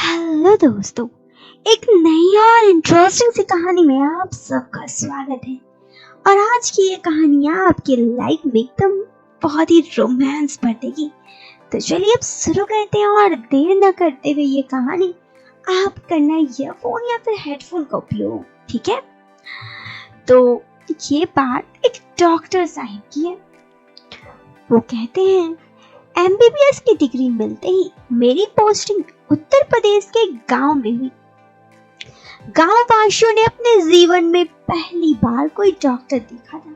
Hello दोस्तों, एक नई और इंटरेस्टिंग सी कहानी में आप सबका स्वागत है। और आज की ये कहानियाँ आपकी लाइफ में एकदम बहुत ही रोमांस भर देगी। तो चलिए अब शुरू करते हैं और देर न करते हुए ये कहानी आप करना ईयरफोन या फिर हेडफोन का उपयोग, ठीक है। तो ये बात एक डॉक्टर साहब की है। वो कहते हैं, MBBS की डिग्री मिलते ही मेरी पोस्टिंग उत्तर प्रदेश के गांव में हुई। गांव वासियों ने अपने जीवन में पहली बार कोई डॉक्टर देखा था।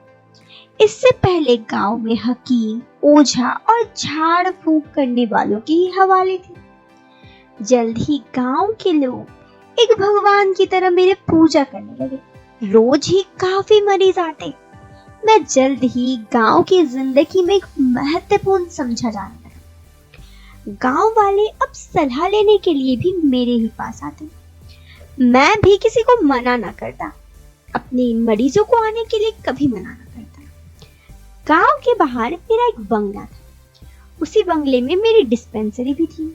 इससे पहले गांव में हकीम, ओझा और झाड़ फूंक करने वालों के ही हवाले थे। जल्द ही गांव के लोग एक भगवान की तरह मेरे पूजा करने लगे। रोज ही काफी मरीज आते। मैं जल्द ही गांव की जिंदगी में एक महत्वपूर्ण समझा जाने लगा। गांव वाले अब सलाह लेने के लिए भी मेरे ही पास आते। मैं भी किसी को मना ना करता, अपने मरीजों को आने के लिए कभी मना ना करता। गांव के बाहर मेरा एक बंगला था। उसी बंगले में मेरी डिस्पेंसरी भी थी।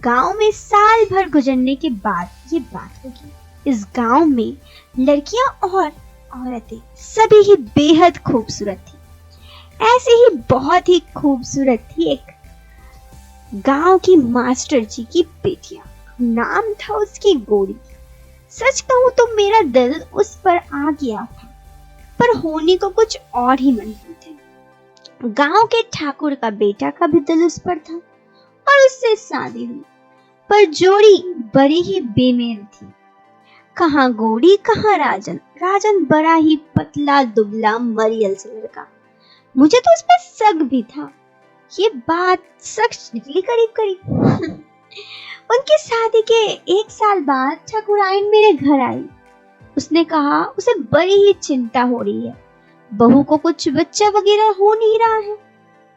गांव में साल भर गुजरने के बाद ये बात होगी। इस गांव में लड़कियां और औरतें सभी ही बेहद खूबसूरत थी। ऐसे ही बहुत ही खूबसूरत थी एक गांव की मास्टर जी की बेटियां। नाम था उसकी गौरी। सच कहूं तो मेरा दिल उस पर आ गया था, पर होने को कुछ और ही मंजूर थे। गांव के ठाकुर का बेटा का भी दिल उस पर था और उससे शादी हुई, पर जोड़ी बड़ी ही बेमेल थी। कहाँ गौरी कहाँ राजन। राजन बड़ा ही पतला दुबला मरियल से लड़का। मुझे तो उस पर शक भी था। ये बात सच निकली करीब करीब। उनकी शादी के एक साल बाद ठाकुराइन मेरे घर आई। उसने कहा उसे बड़ी ही चिंता हो रही है, बहू को कुछ बच्चा वगैरह हो नहीं रहा है।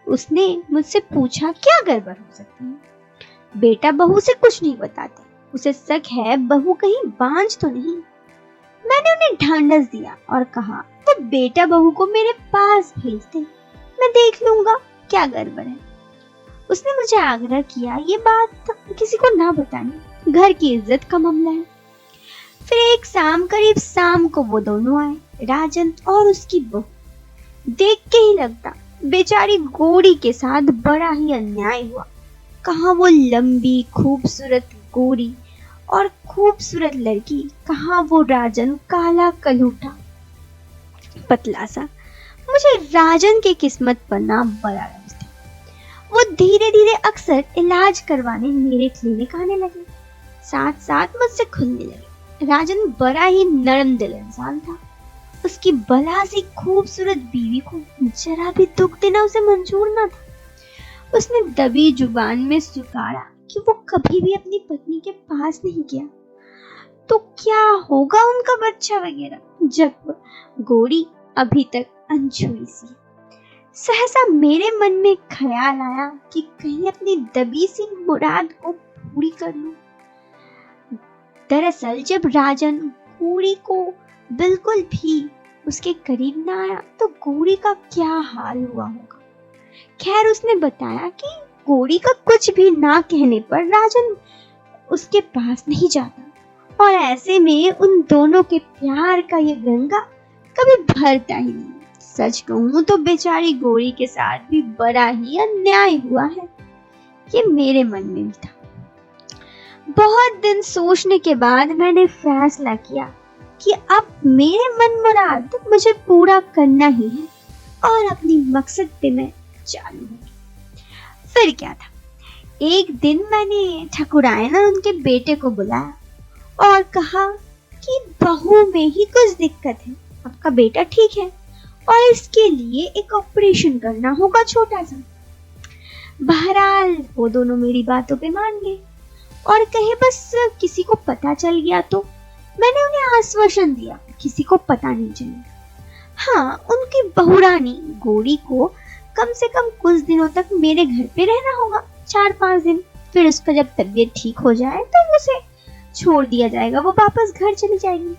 उसने मुझसे पूछा क्या गड़बड़ हो सकती है। बेटा बहू से कुछ नहीं बताते, उसे शक है बहू कहीं बांझ तो नहीं। मैंने उन्हें ढांढस दिया और कहा तो बेटा बहू को मेरे पास भेज दे, मैं देख लूंगा क्या गड़बड़ है। उसने मुझे आग्रह किया ये बात किसी को ना बतानी, घर की इज्जत का मामला है। फिर एक शाम करीब शाम को वो दोनों आए, राजन और उसकी बहू। देख के ही लगता बेचारी गौरी के साथ बड़ा ही अन्याय हुआ। कहाँ वो लंबी खूबसूरत गौरी और खूबसूरत लड़की, कहाँ वो राजन काला कलूटा पतला सा। मुझे राजन की किस्मत पर ना बड़ा रंज था। वो धीरे धीरे अक्सर इलाज करवाने मेरे क्लिनिक आने लगे, साथ साथ मुझसे खुलने लगे। राजन बड़ा ही नरम दिल इंसान था। उसकी भला सी खूबसूरत बीवी को जरा भी दुख देना उसे मंजूर ना था। उसने दबी जुबान में स्वीकारा कि वो कभी भी अपनी पत्नी के पास नहीं गया, तो क्या होगा उनका बच्चा वगैरह। जब गौरी अभी तक अनछुई सी, सहसा मेरे मन में ख्याल आया कि कहीं अपनी दबी सी मुराद को पूरी कर लूं। दरअसल जब राजन गौरी को बिल्कुल भी उसके करीब ना आया तो गौरी का क्या हाल हुआ होगा। खैर उसने बताया कि गौरी का कुछ भी ना कहने पर राजन उसके पास नहीं जाता और ऐसे में उन दोनों के प्यार का ये गंगा कभी भरता ही नहीं। सच कहूं तो बेचारी गौरी के साथ भी बड़ा ही अन्याय हुआ है, ये मेरे मन में भी था। बहुत दिन सोचने के बाद मैंने फैसला किया कि अब मेरे मन मुराद मुझे पूरा करना ही है और अपनी मकसद पे मैं चालू हूँ। फिर क्या था, एक दिन मैंने ठाकुराइन और उनके बेटे को बुलाया और कहा कि बहू में ही कुछ दिक्कत है, आपका बेटा ठीक है और इसके लिए एक ऑपरेशन करना होगा छोटा सा। बहरहाल वो दोनों मेरी बातों पे मान गए और कहे बस किसी को पता चल गया तो। मैंने उन्हें आश्वासन दिया किसी को पता नहीं चलेगा। हाँ, उनकी बहुरानी गौरी को कम से कम कुछ दिनों तक मेरे घर पे रहना होगा, 4-5 दिन। फिर उसका जब तबीयत ठीक हो जाए तो उसे छोड़ दिया जाएगा, वो वापस घर चली जाएगी।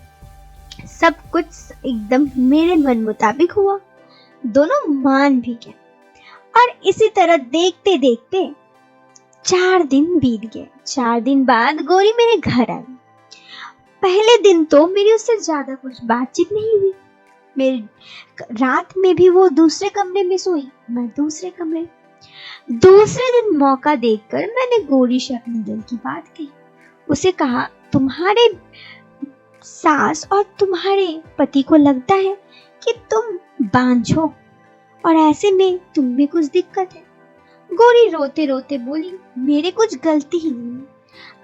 सब कुछ एकदम मेरे मन मुताबिक हुआ, दोनों मान भी गए और इसी तरह देखते देखते 4 दिन बीत गए। 4 दिन बाद गौरी मेरे घर आई। पहले दिन तो मेरी उससे ज्यादा कुछ बातचीत नहीं हुई। मेरी रात में भी वो दूसरे कमरे में सोई, मैं दूसरे कमरे। दूसरे दिन मौका देखकर मैंने गौरी से अपने दिल की बात कही। उसे कहा, तुम्हारे सास और तुम्हारे पति को लगता है कि तुम बांझ हो और ऐसे में तुम में कुछ दिक्कत है। गौरी रोते रोते बोली, मेरे कुछ गलती ही नहीं,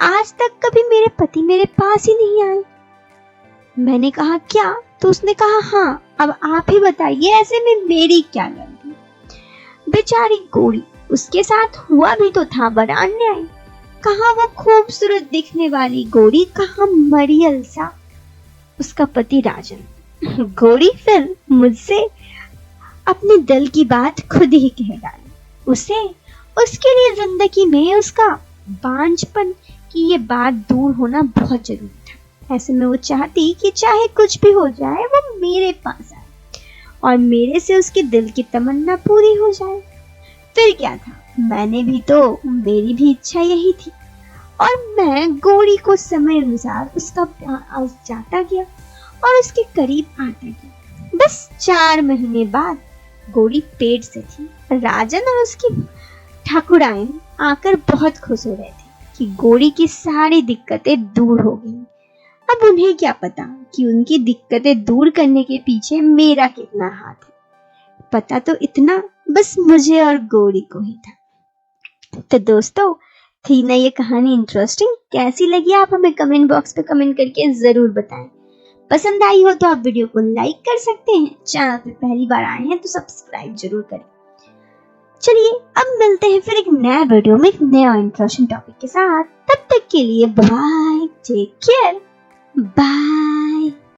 आज तक कभी मेरे पति मेरे पास ही नहीं आए। मैंने कहा, क्या? तो उसने कहा, हाँ, अब आप ही बताइए, ऐसे में मेरी क्या गलती। बेचारी गौरी, उसके साथ हुआ भी तो था बड़ा अन्याय। कहाँ वो खूबसूरत दिखने वाली गौरी, कहाँ मरियल सा उसका पति राजन। गौरी फिर मुझसे अपने दिल की बात खुद ही कह डाली। उसे उसके लिए जिंदगी में उसका बांझपन की ये बात दूर होना बहुत जरूरी था। ऐसे में वो चाहती कि चाहे कुछ भी हो जाए वो मेरे पास आए और मेरे से उसके दिल की तमन्ना पूरी हो जाए। फिर क्या था, मैंने भी तो, मेरी भी इच्छा यही थी और मैं गौरी को समय अनुसार उसका प्यार जाता गया और उसके करीब आता गया। बस 4 महीने बाद गौरी पेट से थी। राजन और उसकी ठाकुराइन आकर बहुत खुश हो रहे थे कि गौरी की सारी दिक्कतें दूर हो गई। अब उन्हें क्या पता कि उनकी दिक्कतें दूर करने के पीछे मेरा कितना हाथ है। पता तो इतना बस मुझे और गौरी को ही था। तो दोस्तों, थी ना ये कहानी इंटरेस्टिंग? कैसी लगी आप हमें कमेंट बॉक्स पे कमेंट करके जरूर बताएं। पसंद आई हो तो आप वीडियो को लाइक कर सकते हैं। चैनल पे पहली बार आए हैं तो सब्सक्राइब जरूर करें। चलिए अब मिलते हैं फिर एक नया वीडियो में एक नया इंटरेस्टिंग टॉपिक के साथ। तब तक के लिए बाय, टेक केयर, बाय।